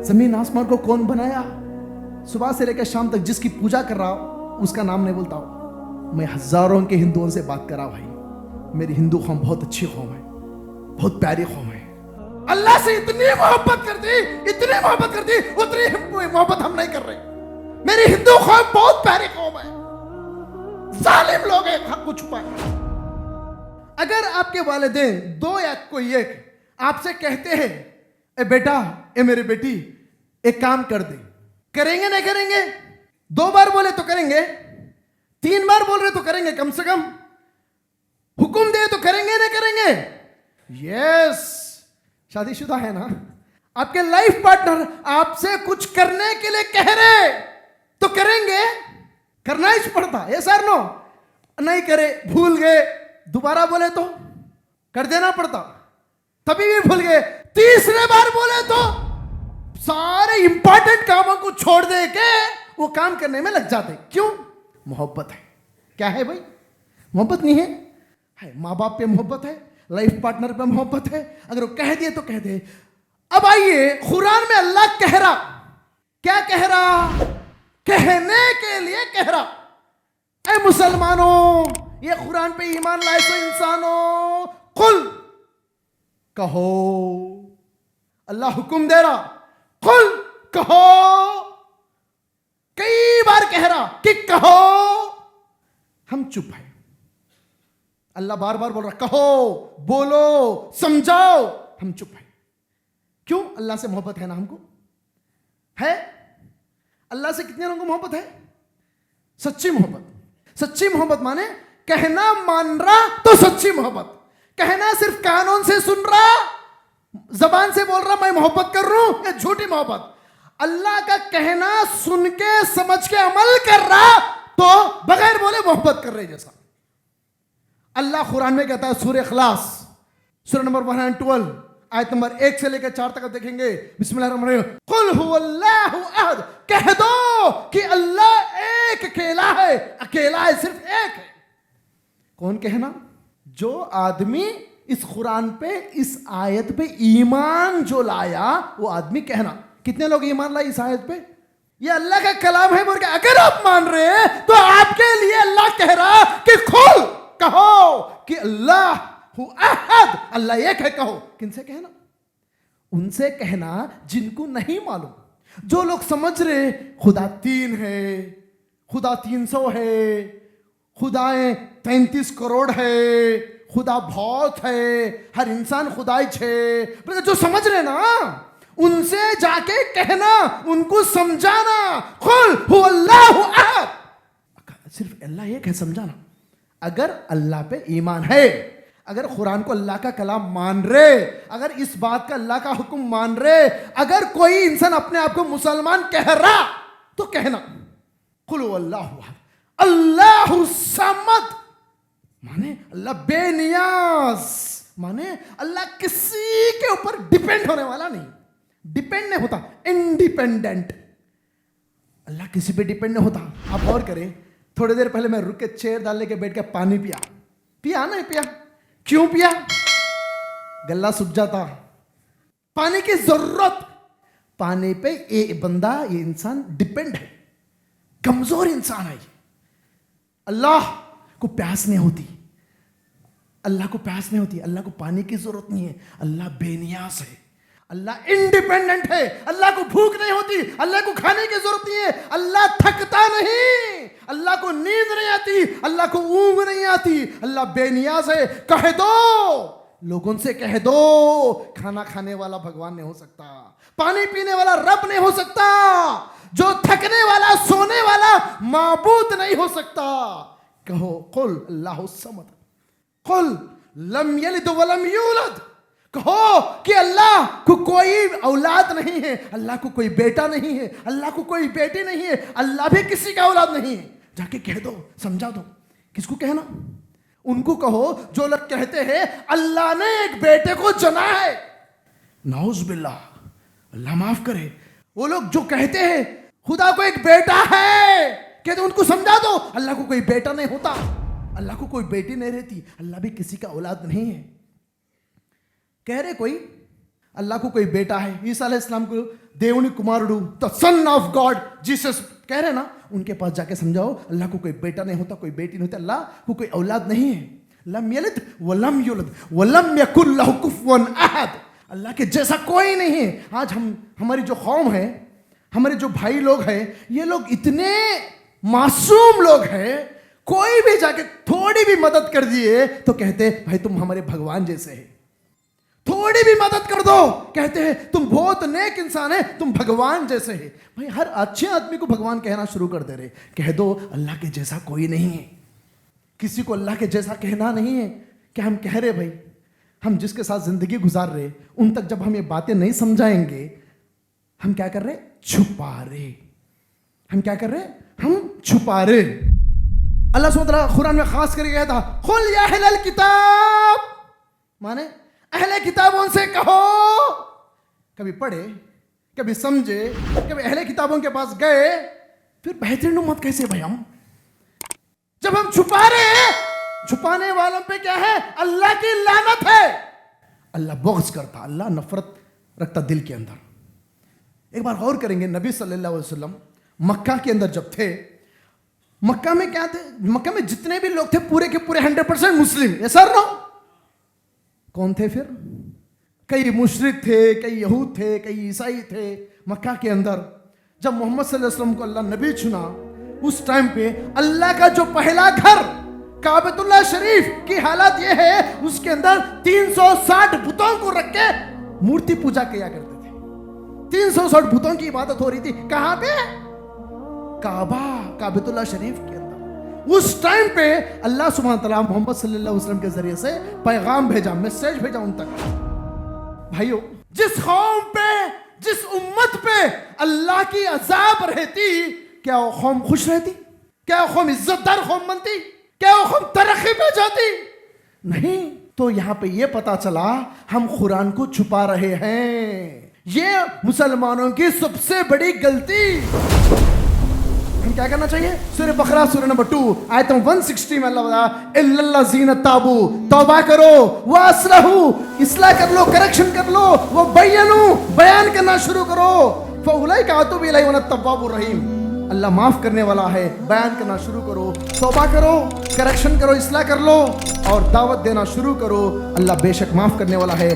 जमीन आसमान को कौन बनाया? सुबह से लेकर शाम तक जिसकी पूजा कर रहा हूं उसका नाम नहीं बोलता हूं। मैं हजारों के हिंदुओं से बात कर रहा हूं। भाई मेरी हिंदू कौम बहुत अच्छी कौम है, बहुत प्यारी कौम है। अल्लाह से इतनी मोहब्बत करती, इतनी मोहब्बत करती, उतनी मोहब्बत हम नहीं कर रहे। मेरी हिंदू कौम बहुत प्यारी कौम है। जालिम लोग हैं, हक को छुपाए। अगर आपके वालिदैन दो या कोई एक आपसे कहते हैं ए बेटा, ए मेरी बेटी, एक काम कर दे, करेंगे नहीं करेंगे? 2 बार बोले तो करेंगे, 3 बार बोल रहे तो करेंगे, कम से कम हुक्म दे तो करेंगे नहीं करेंगे? यस, शादीशुदा है ना? आपके लाइफ पार्टनर आपसे कुछ करने के लिए कह रहे तो करेंगे, करना ही पड़ता। ये सर नो, नहीं करे, भूल गए, दोबारा बोले तो कर देना पड़ता, तभी भी भूल गए, तीसरे बार बोले तो सारे इंपॉर्टेंट कामों को छोड़ दे के वो काम करने में लग जाते। क्यों? मोहब्बत है। क्या है भाई? मोहब्बत नहीं है? है, माँ बाप पे मोहब्बत है, लाइफ पार्टनर पे मोहब्बत है। अगर वो कह दिए तो कह दे। अब आइए, कुरान में अल्लाह कह रहा, क्या कह रहा? कहने के लिए कह रहा, ऐ मुसलमानों, ये कुरान पे ईमान लाए तो इंसानों, कुल कहो। अल्लाह हुक्म दे रहा, कुल कहो। कई बार कह रहा कि कहो, हम चुप है। अल्लाह बार बार बोल रहा कहो, बोलो, समझाओ, हम चुप है। क्यों? अल्लाह से मोहब्बत है ना हमको, है? अल्लाह से कितने लोगों को मोहब्बत है? सच्ची मोहब्बत। सच्ची मोहब्बत माने कहना मान रहा तो सच्ची मोहब्बत। कहना सिर्फ कानून से सुन रहा, जबान से बोल रहा मैं मोहब्बत कर रहा हूं, ये झूठी मोहब्बत। अल्लाह का कहना सुन के समझ के अमल कर रहा तो बगैर बोले मोहब्बत कर रहे जैसा। अल्लाह कुरान में कहता है, सूरह इखलास, सूरह नंबर 112, आयत नंबर 1 से लेकर 4 तक देखेंगे। बिस्मिल्लाहिर्रहमानिर्रहीम। कुल हुवल्लाहु अहद, कह दो कि अल्लाह एक अकेला है, अकेला है, सिर्फ एक है। कौन कहना? जो आदमी इस कुरान पे, इस आयत पे ईमान जो लाया वो आदमी कहना। कितने लोग ईमान लाए इस आयत पे? ये अल्लाह का कलाम है बोल के अगर आप मान रहे हैं तो आपके लिए अल्लाह कह रहा कि खुल कहो कि अल्लाह हु अहद, अल्लाह एक है। कहो, किनसे कहना? उनसे कहना जिनको नहीं मालूम। जो लोग समझ रहे खुदा 3 है, खुदा 300 है, खुदाएं 33 करोड़ है, खुदा बहुत है, हर इंसान खुदाई है, जो समझ रहे ना उनसे जाके कहना, उनको समझाना, खुल हुवल्लाहु अहद, सिर्फ अल्लाह एक है, समझाना। अगर अल्लाह पे ईमान है, अगर कुरान को अल्लाह का कलाम मान रहे, अगर इस बात का अल्लाह का हुक्म मान रहे, अगर कोई इंसान अपने आप को मुसलमान कह रहा तो कहना कुल हुवल्लाहु अहद, अल्लाहु समद, माने अल्लाह बेनियाज, माने अल्लाह किसी के ऊपर डिपेंड होने वाला नहीं, डिपेंड नहीं होता, इंडिपेंडेंट। अल्लाह किसी पे डिपेंड नहीं होता। आप और करें, थोड़ी देर पहले मैं रुक के चेयर डाल लेके बैठ के पानी पिया नहीं पिया? क्यों पिया? गला सूख जाता। पानी की जरूरत, पानी पे ये बंदा, ये इंसान डिपेंड है, कमजोर इंसान है। अल्लाह को प्यास नहीं होती, अल्लाह को प्यास नहीं होती, अल्लाह को पानी की जरूरत नहीं है, अल्लाह बेनियाज है, अल्लाह इंडिपेंडेंट है, अल्लाह को भूख नहीं होती, अल्लाह को खाने की जरूरत नहीं है, अल्लाह थकता नहीं, अल्लाह को नींद नहीं आती, अल्लाह को ऊंघ नहीं आती, अल्लाह बेनियाज है। कह दो, लोगों से कह दो, खाना खाने वाला भगवान नहीं हो सकता, पानी पीने वाला रब नहीं हो सकता, जो थकने वाला, सोने वाला माबूद नहीं हो सकता। कहो कुल अल्लाहु समद, कुल लम यलिद वलम यूलद, कहो कि अल्लाह को कोई औलाद नहीं है, अल्लाह को कोई बेटा नहीं है, अल्लाह को कोई बेटी नहीं है, अल्लाह भी किसी का औलाद नहीं है। जाके कह दो, समझा दो। किसको कहना? उनको कहो जो लोग कहते हैं अल्लाह ने एक बेटे को जना है, नाउज़ बिल्लाह, अल्लाह माफ करे। वो लोग जो कहते हैं खुदा को एक बेटा है, कहते उनको समझा दो अल्लाह को कोई बेटा नहीं होता, अल्लाह को कोई बेटी नहीं रहती, अल्लाह भी किसी का औलाद नहीं है। कह रहे कोई अल्लाह को कोई बेटा है, ईसा अलैहिस्सलाम को దేవుని కుమారుడు, the son of God Jesus कह रहे ना, उनके पास जाके समझाओ अल्लाह को कोई बेटा नहीं होता, कोई बेटी नहीं होती, अल्लाह को कोई औलाद नहीं है। लम यलिद वलम युलद वलम यकुल लहु कुफुवन अहद, अल्लाह के जैसा कोई नहीं है। आज हमारी जो कौम है, हमारे जो भाई लोग हैं, ये लोग इतने मासूम लोग हैं, कोई भी जाके थोड़ी भी मदद कर दिए तो कहते भाई तुम हमारे भगवान जैसे हैं। थोड़ी भी मदद कर दो कहते हैं तुम बहुत नेक इंसान है, तुम भगवान जैसे हैं। भाई हर अच्छे आदमी को भगवान कहना शुरू कर दे रहे। कह दो अल्लाह के जैसा कोई नहीं है, किसी को अल्लाह के जैसा कहना नहीं है। क्या हम कह रहे भाई, हम जिसके साथ जिंदगी गुजार रहे उन तक जब हम ये बातें नहीं समझाएंगे, हम क्या कर रहे, छुपा रहे। हम क्या कर रहे, हम छुपा रहे। अल्लाह सुब्हानहू व तआला कुरान में खास करके कहता कुल या अहलल किताब, माने अहले किताबों से कहो। कभी पढ़े, कभी समझे, कभी अहले किताबों के पास गए, फिर बेहतरीन उम्मत कैसे भाई हम, जब हम छुपा रहे हैं, छुपाने वालों पे क्या है, अल्लाह की लानत है। अल्लाह बुग़्ज़ करता, अल्लाह नफरत रखता दिल के अंदर। एक बार गौर करेंगे, नबी सल्लल्लाहु अलैहि वसल्लम मक्का के अंदर जब थे, मक्का में क्या थे, मक्का में जितने भी लोग थे पूरे के पूरे 100% मुस्लिम। ये सर नो कौन थे फिर, कई मुशरिक थे, कई यहूद थे, कई ईसाई थे मक्का के अंदर। जब मोहम्मद सल्लल्लाहु अलैहि वसल्लम को अल्लाह नबी चुना, उस टाइम पे अल्लाह का जो पहला घर काबतुल्लाह शरीफ की हालत यह है, उसके अंदर 360 बुतों को रख के मूर्ति पूजा किया करते थे। 360 बुतों की इबादत हो रही थी। कहां पे, काबा, काबतुल्लाह शरीफ के अंदर। उस टाइम पे अल्लाह सुब्हानहू व तआला मोहम्मद सल्लल्लाहु अलैहि वसल्लम के जरिए से पैगाम भेजा, मैसेज भेजा उन तक। भाइयों, जिस कौम पे, जिस उम्मत पे अल्लाह की अजाब रहती, क्या वो कौम खुश रहती? क्या वो कौम इज्जतदार कौम बनती? क्या वो कौम तरक्की पे जाती? नहीं। तो यहां पे ये पता चला हम कुरान को छुपा रहे हैं। ये मुसलमानों की सबसे बड़ी गलती। हम क्या करना चाहिए, सूरह बकरा सूरह नंबर 2 आयत 160 में अल्लाह बताया इल्लल्लज़ीना ताबू, तौबा करो, व अस्लहू, इस्लाह कर लो, करेक्शन कर लो, व बय्यनू, बयान करना शुरू करो, फउलाइका अतूबु इलैहि व अना तव्वाबुर रहीम। अल्लाह माफ करने वाला है, बयान करना शुरू करो, तौबा करो, करेक्शन करो, इस्लाह कर लो और दावत देना शुरू करो। अल्लाह बेशक माफ करने वाला है।